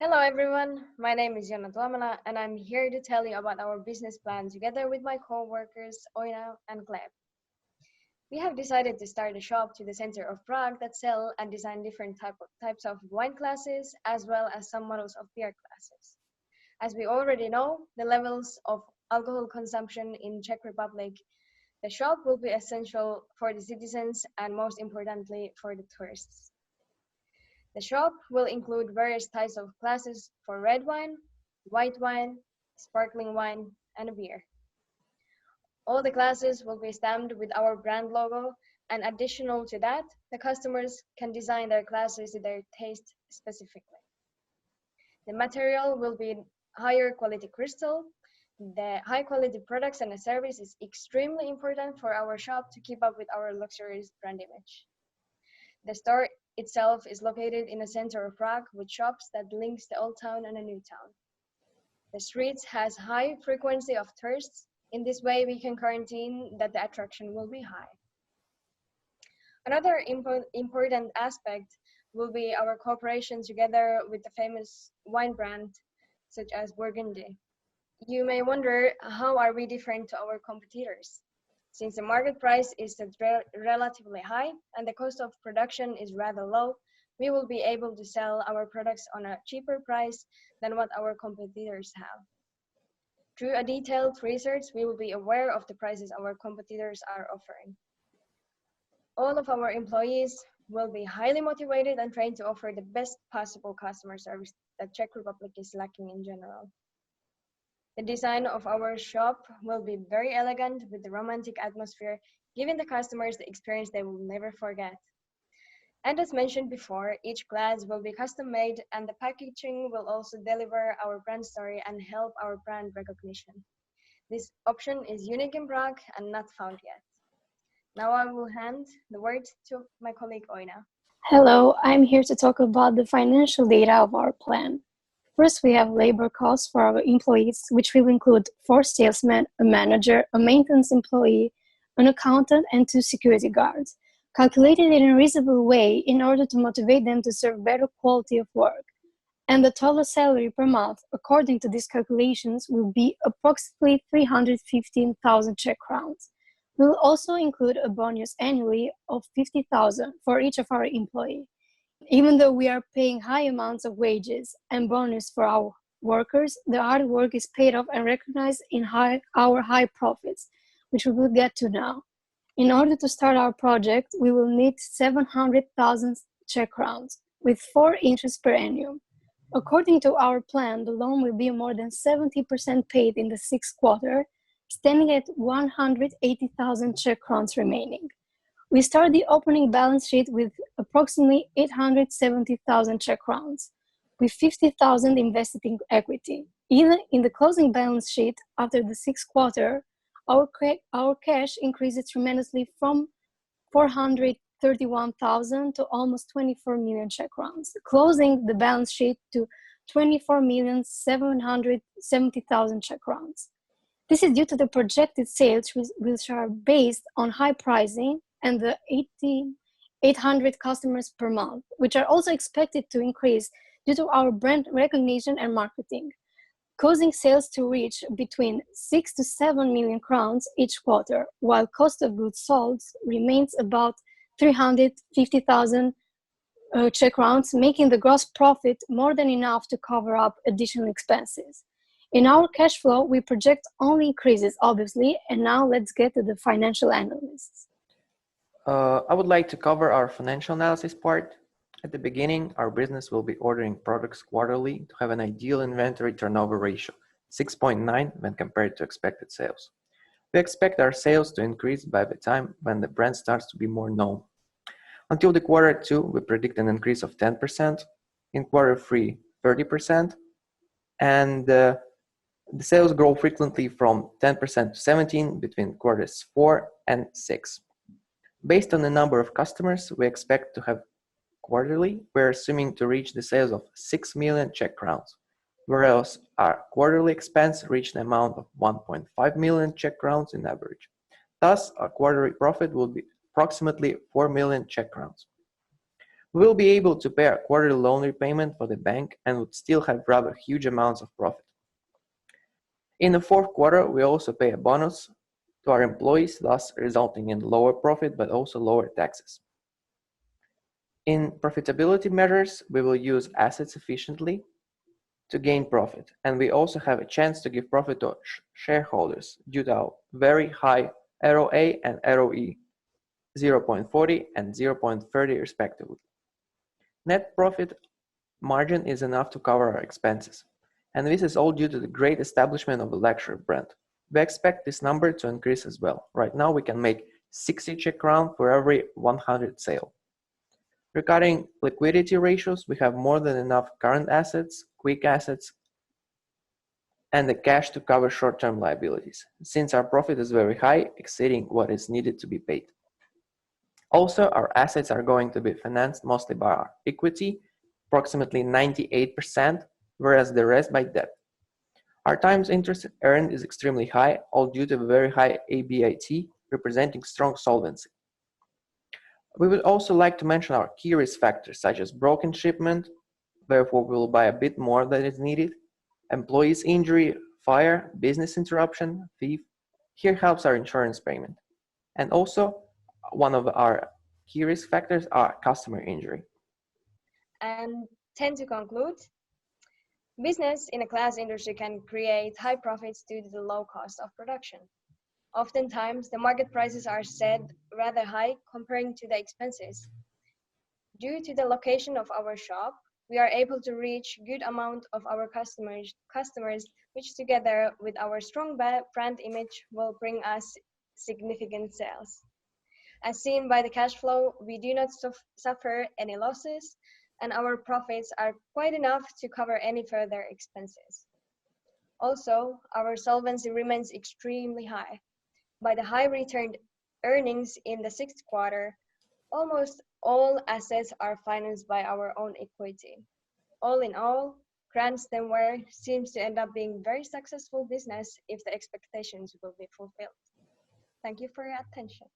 Hello everyone, my name is Jonna and I'm here to tell you about our business plan together with my co-workers Ojna and Gleb. We have decided to start a shop to the center of Prague that sell and design different types of wine classes as well as some models of beer classes. As we already know, the levels of alcohol consumption in Czech Republic, the shop will be essential for the citizens and most importantly for the tourists. The shop will include various types of classes for red wine, white wine, sparkling wine, and beer. All the classes will be stamped with our brand logo, and additional to that, the customers can design their classes to their taste specifically. The material will be higher quality crystal. The high quality products and the service is extremely important for our shop to keep up with our luxurious brand image. The store itself is located in the center of Prague with shops that links the old town and the new town. The streets has high frequency of tourists. In this way, we can guarantee that the attraction will be high. Another important aspect will be our cooperation together with the famous wine brand such as Burgundy. You may wonder, how are we different to our competitors? Since the market price is relatively high and the cost of production is rather low, we will be able to sell our products on a cheaper price than what our competitors have. Through a detailed research, we will be aware of the prices our competitors are offering. All of our employees will be highly motivated and trained to offer the best possible customer service that Czech Republic is lacking in general. The design of our shop will be very elegant with the romantic atmosphere, giving the customers the experience they will never forget. And as mentioned before, each glass will be custom made and the packaging will also deliver our brand story and help our brand recognition. This option is unique in Prague and not found yet. Now I will hand the word to my colleague Ojna. Hello, I'm here to talk about the financial data of our plan. First, we have labor costs for our employees, which will include 4 salesmen, a manager, a maintenance employee, an accountant, and 2 security guards, calculated in a reasonable way in order to motivate them to serve better quality of work. And the total salary per month, according to these calculations, will be approximately 315,000 Czech crowns. We will also include a bonus annually of 50,000 for each of our employees. Even though we are paying high amounts of wages and bonus for our workers, the hard work is paid off and recognized in our high profits, which we will get to now. In order to start our project, we will need 700,000 Czech crowns with 4 interest per annum. According to our plan, the loan will be more than 70% paid in the 6th quarter, standing at 180,000 Czech crowns remaining. We start the opening balance sheet with approximately 870,000 Czech crowns, with 50,000 invested in equity. Even in the closing balance sheet after the 6th quarter, our cash increases tremendously from 431,000 to almost 24 million Czech crowns, closing the balance sheet to 24,770,000 Czech crowns. This is due to the projected sales, which are based on high pricing, and the 800 customers per month, which are also expected to increase due to our brand recognition and marketing, causing sales to reach between 6 to 7 million crowns each quarter, while cost of goods sold remains about 350,000 Czech crowns, making the gross profit more than enough to cover up additional expenses. In our cash flow, we project only increases, obviously, and now let's get to the financial analysis. I would like to cover our financial analysis part. At the beginning, our business will be ordering products quarterly to have an ideal inventory turnover ratio, 6.9 when compared to expected sales. We expect our sales to increase by the time when the brand starts to be more known. Until the quarter 2, we predict an increase of 10%, in quarter 3, 30%, and the sales grow frequently from 10% to 17% between quarters 4 and 6. Based on the number of customers we expect to have quarterly, we're assuming to reach the sales of 6 million Czech crowns, whereas our quarterly expense reached an amount of 1.5 million Czech crowns in average. Thus, our quarterly profit will be approximately 4 million Czech crowns. We will be able to pay our quarterly loan repayment for the bank and would still have rather huge amounts of profit. In the fourth quarter, we also pay a bonus to our employees, thus resulting in lower profit but also lower taxes. In profitability measures, we will use assets efficiently to gain profit, and we also have a chance to give profit to shareholders due to our very high ROA and ROE, 0.40 and 0.30 respectively. Net profit margin is enough to cover our expenses, and this is all due to the great establishment of the luxury brand. We expect this number to increase as well. Right now we can make 60 Czech crown for every 100 sale. Regarding liquidity ratios, we have more than enough current assets, quick assets, and the cash to cover short-term liabilities, since our profit is very high, exceeding what is needed to be paid. Also, our assets are going to be financed mostly by our equity, approximately 98%, whereas the rest by debt. Our times interest earned is extremely high, all due to very high ABIT, representing strong solvency. We would also like to mention our key risk factors, such as broken shipment, therefore we will buy a bit more than is needed, employees injury, fire, business interruption, thief. Here helps our insurance payment. And also, one of our key risk factors are customer injury. And tend to conclude, business in a glass industry can create high profits due to the low cost of production. Oftentimes, the market prices are set rather high comparing to the expenses. Due to the location of our shop, we are able to reach good amount of our customers, which together with our strong brand image will bring us significant sales. As seen by the cash flow, we do not suffer any losses, and our profits are quite enough to cover any further expenses. Also, our solvency remains extremely high. By the high returned earnings in the sixth quarter, almost all assets are financed by our own equity. All in all, Cranstonware seems to end up being very successful business if the expectations will be fulfilled. Thank you for your attention.